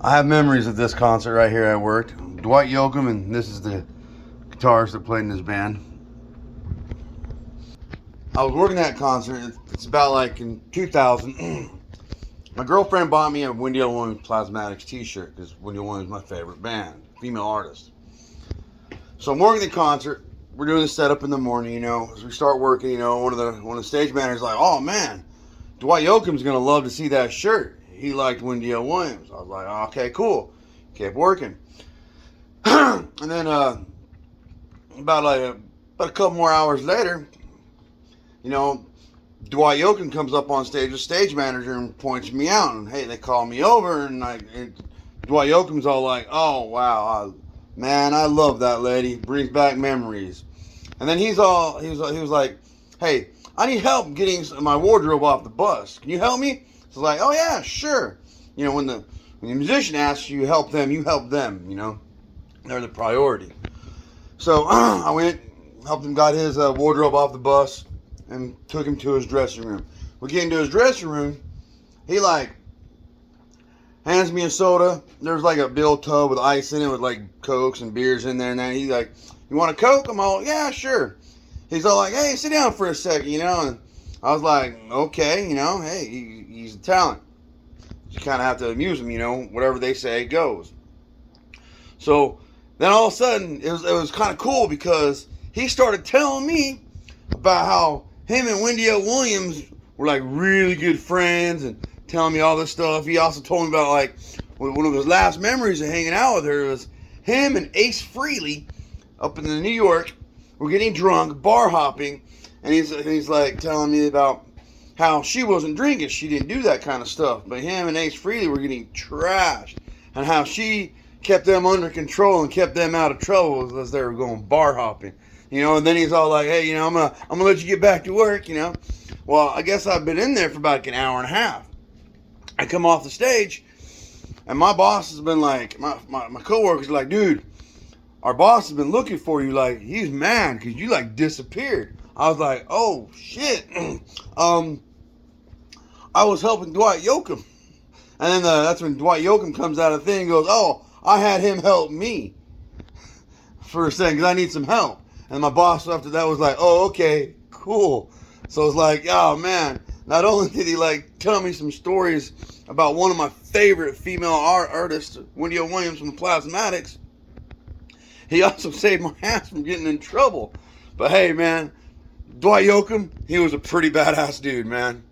I have memories of this concert right here. I worked. Dwight Yoakam, and this is the guitarist that played in his band. I was working that concert. It's about like in 2000. My girlfriend bought me a Wendy Williams Plasmatics t-shirt because Wendy Williams is my favorite band, female artist. So I'm working the concert. We're doing the setup in the morning, you know. As we start working, you know, one of the stage managers like, "Oh man, Dwight Yoakam's gonna love to see that shirt. He liked Wendy Williams." I was like, oh, "Okay, cool." Kept working, and then about a couple more hours later, you know, Dwight Yoakam comes up on stage, the stage manager, and points me out. And hey, they call me over, and Dwight Yoakam's all like, "Oh wow, man, I love that lady. Brings back memories." And then he was like, "Hey, I need help getting my wardrobe off the bus. Can you help me?" So I was like, "Oh yeah, sure." You know, when the musician asks you help them, you help them. You know, they're the priority. So I went, helped him, got his wardrobe off the bus, and took him to his dressing room. We get into his dressing room. He like hands me a soda. There's like a big old tub with ice in it with like Cokes and beers in there. And then he's like, "You want a Coke?" I'm all, "Yeah, sure." He's all like, "Hey, sit down for a second, you know." And I was like, "Okay, you know, hey, he's a talent. You kind of have to amuse him, you know. Whatever they say goes." So then all of a sudden, it was kind of cool because he started telling me about how him and Wendy Williams were like really good friends and telling me all this stuff. He also told me about like one of his last memories of hanging out with her was him and Ace Frehley up in New York. We're getting drunk, bar hopping, and he's like telling me about how she wasn't drinking. She didn't do that kind of stuff. But him and Ace Frehley were getting trashed, and how she kept them under control and kept them out of trouble as they were going bar hopping. You know, and then he's all like, "Hey, you know, I'm gonna let you get back to work, you know." Well, I guess I've been in there for about like an hour and a half. I come off the stage, and my boss has been like, my coworkers are like, "Dude, our boss has been looking for you. Like, he's mad because you like disappeared." I was like, "Oh shit." I was helping Dwight Yoakam, and then that's when Dwight Yoakam comes out of the thing and goes, "Oh, I had him help me for a second because I need some help." And my boss after that was like, "Oh, okay, cool." So it's like, oh man, not only did he like tell me some stories about one of my favorite female artists, Wendy Williams from the Plasmatics, he also saved my ass from getting in trouble. But hey man, Dwight Yoakam, he was a pretty badass dude, man.